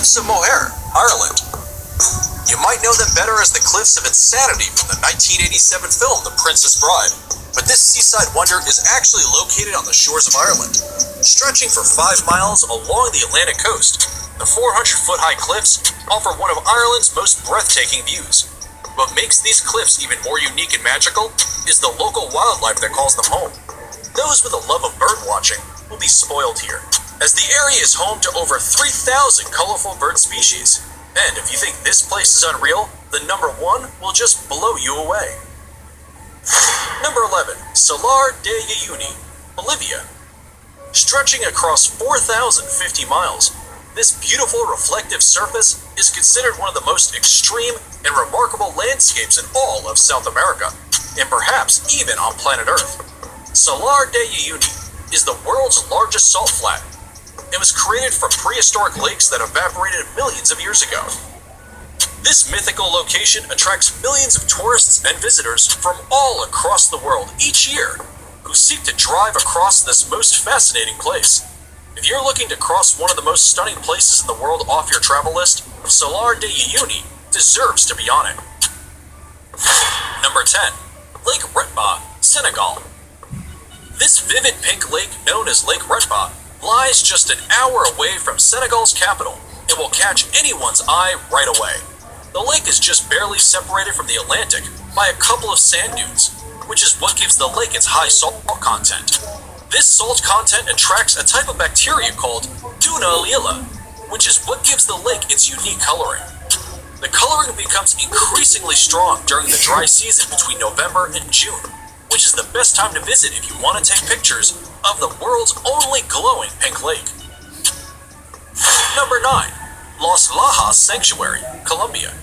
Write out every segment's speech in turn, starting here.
Cliffs of Moher, Ireland. You might know them better as the Cliffs of Insanity from the 1987 film The Princess Bride, but this seaside wonder is actually located on the shores of Ireland. Stretching for 5 miles along the Atlantic coast, the 400-foot-high cliffs offer one of Ireland's most breathtaking views. What makes these cliffs even more unique and magical is the local wildlife that calls them home. Those with a love of bird watching will be spoiled here, as the area is home to over 3,000 colorful bird species. And if you think this place is unreal, then number 1 will just blow you away. Number 11, Salar de Uyuni, Bolivia. Stretching across 4,050 miles, this beautiful reflective surface is considered one of the most extreme and remarkable landscapes in all of South America, and perhaps even on planet Earth. Salar de Uyuni is the world's largest salt flat. It was created from prehistoric lakes that evaporated millions of years ago. This mythical location attracts millions of tourists and visitors from all across the world each year who seek to drive across this most fascinating place. If you're looking to cross one of the most stunning places in the world off your travel list, Salar de Uyuni deserves to be on it. Number 10. Lake Retba, Senegal. This vivid pink lake known as Lake Retba lies just an hour away from Senegal's capital and will catch anyone's eye right away. The lake is just barely separated from the Atlantic by a couple of sand dunes, which is what gives the lake its high salt content. This salt content attracts a type of bacteria called Dunaliella, which is what gives the lake its unique coloring. The coloring becomes increasingly strong during the dry season between November and June, which is the best time to visit if you want to take pictures of the world's only glowing pink lake. Number 9. Las Lajas Sanctuary, Colombia.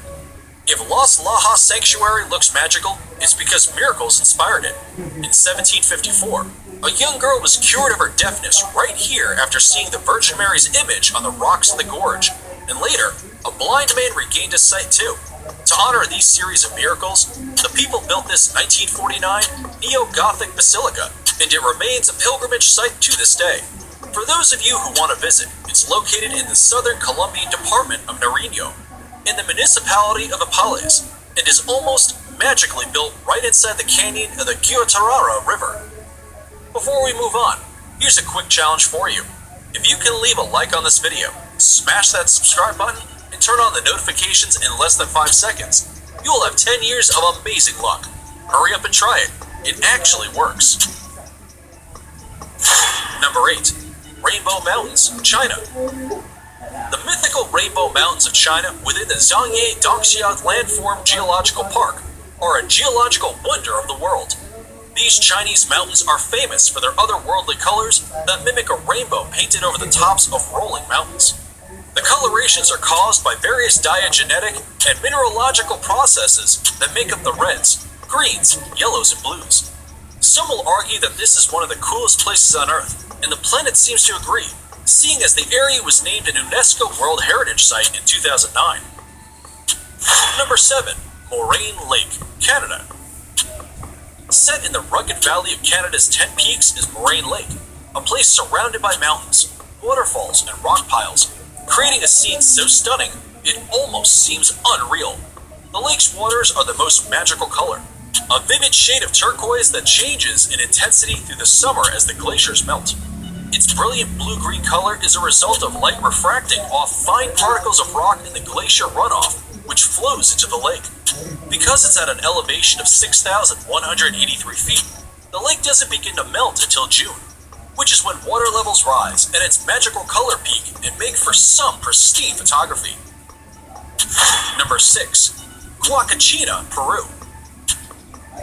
If Las Lajas Sanctuary looks magical, it's because miracles inspired it. In 1754, a young girl was cured of her deafness right here after seeing the Virgin Mary's image on the rocks of the gorge, and later, a blind man regained his sight too. To honor these series of miracles, the people built this 1949 neo-Gothic basilica, and it remains a pilgrimage site to this day. For those of you who want to visit, it's located in the southern Colombian department of Nariño, in the municipality of Apales, and is almost magically built right inside the canyon of the Guatarrara River. Before we move on, here's a quick challenge for you. If you can leave a like on this video, smash that subscribe button, and turn on the notifications in less than 5 seconds, you will have 10 years of amazing luck. Hurry up and try it. It actually works. Number 8. Rainbow Mountains, China. The mythical Rainbow Mountains of China within the Zhangye Dongxia Landform Geological Park are a geological wonder of the world. These Chinese mountains are famous for their otherworldly colors that mimic a rainbow painted over the tops of rolling mountains. The colorations are caused by various diagenetic and mineralogical processes that make up the reds, greens, yellows, and blues. Some will argue that this is one of the coolest places on Earth, and the planet seems to agree, seeing as the area was named an UNESCO World Heritage Site in 2009. Number 7. Moraine Lake, Canada. Set in the rugged valley of Canada's 10 peaks is Moraine Lake, a place surrounded by mountains, waterfalls, and rock piles, creating a scene so stunning it almost seems unreal. The lake's waters are the most magical color, a vivid shade of turquoise that changes in intensity through the summer as the glaciers melt. Its brilliant blue-green color is a result of light refracting off fine particles of rock in the glacier runoff, which flows into the lake. Because it's at an elevation of 6,183 feet, the lake doesn't begin to melt until June, which is when water levels rise and its magical color peak and make for some pristine photography. Number 6. Huacachina, Peru.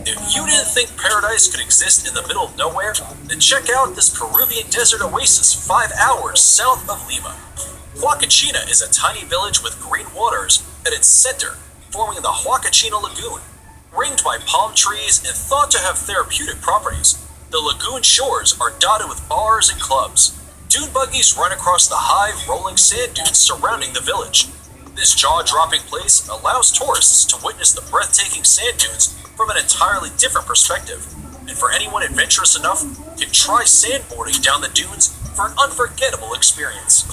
If you didn't think paradise could exist in the middle of nowhere, then check out this Peruvian desert oasis 5 hours south of Lima. Huacachina is a tiny village with green waters at its center, forming the Huacachina Lagoon. Ringed by palm trees and thought to have therapeutic properties, the lagoon shores are dotted with bars and clubs. Dune buggies run across the high, rolling sand dunes surrounding the village. This jaw-dropping place allows tourists to witness the breathtaking sand dunes from an entirely different perspective, and for anyone adventurous enough, can try sandboarding down the dunes for an unforgettable experience.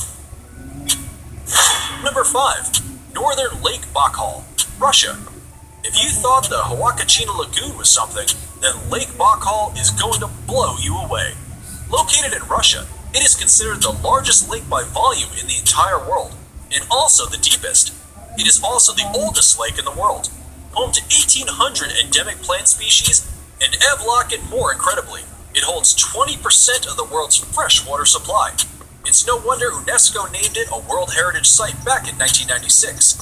Number 5. Northern Lake Baikal, Russia. If you thought the Huacachina Lagoon was something, then Lake Baikal is going to blow you away. Located in Russia, it is considered the largest lake by volume in the entire world, and also the deepest. It is also the oldest lake in the world, home to 1,800 endemic plant species, and Evlock and more incredibly. It holds 20% of the world's freshwater supply. It's no wonder UNESCO named it a World Heritage Site back in 1996.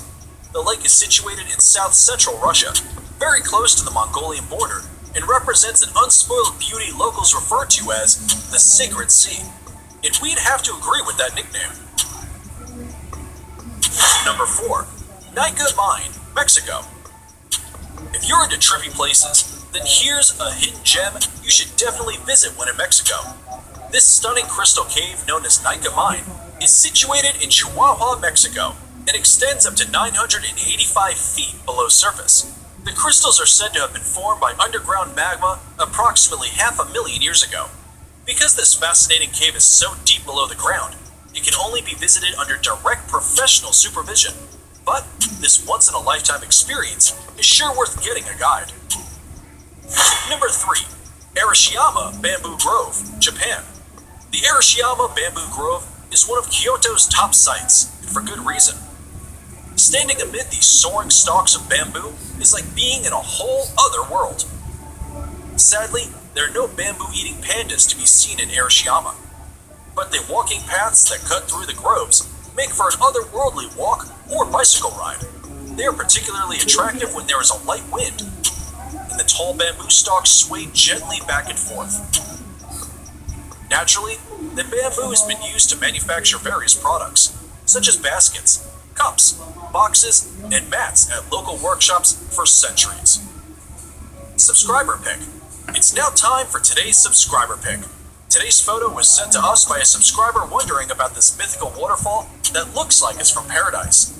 The lake is situated in south-central Russia, very close to the Mongolian border, and represents an unspoiled beauty locals refer to as the Sacred Sea. And we'd have to agree with that nickname. Number 4. Nika Mine, Mexico. If you're into trippy places, then here's a hidden gem you should definitely visit when in Mexico. This stunning crystal cave known as Nika Mine is situated in Chihuahua, Mexico, and extends up to 985 feet below surface. The crystals are said to have been formed by underground magma approximately 500,000 years ago. Because this fascinating cave is so deep below the ground, it can only be visited under direct professional supervision. But this once-in-a-lifetime experience is sure worth getting a guide. Number 3. Arashiyama Bamboo Grove, Japan. The Arashiyama Bamboo Grove is one of Kyoto's top sites, and for good reason. Standing amid these soaring stalks of bamboo is like being in a whole other world. Sadly, there are no bamboo-eating pandas to be seen in Arashiyama, but the walking paths that cut through the groves make for an otherworldly walk or bicycle ride. They are particularly attractive when there is a light wind, and the tall bamboo stalks sway gently back and forth. Naturally, the bamboo has been used to manufacture various products, such as baskets, cups, boxes, and mats at local workshops for centuries. Subscriber pick. It's now time for today's subscriber pick. Today's photo was sent to us by a subscriber wondering about this mythical waterfall that looks like it's from paradise.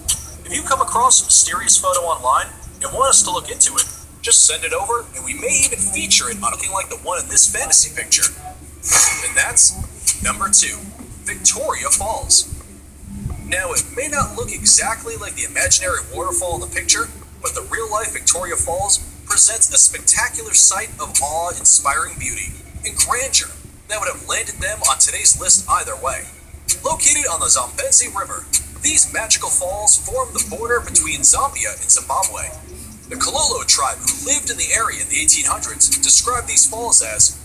If you come across a mysterious photo online and want us to look into it, just send it over and we may even feature it on looking like the one in this fantasy picture. And that's number 2, Victoria Falls. Now, it may not look exactly like the imaginary waterfall in the picture, but the real-life Victoria Falls presents a spectacular sight of awe-inspiring beauty and grandeur that would have landed them on today's list either way. Located on the Zambezi River, these magical falls form the border between Zambia and Zimbabwe. The Kololo tribe who lived in the area in the 1800s described these falls as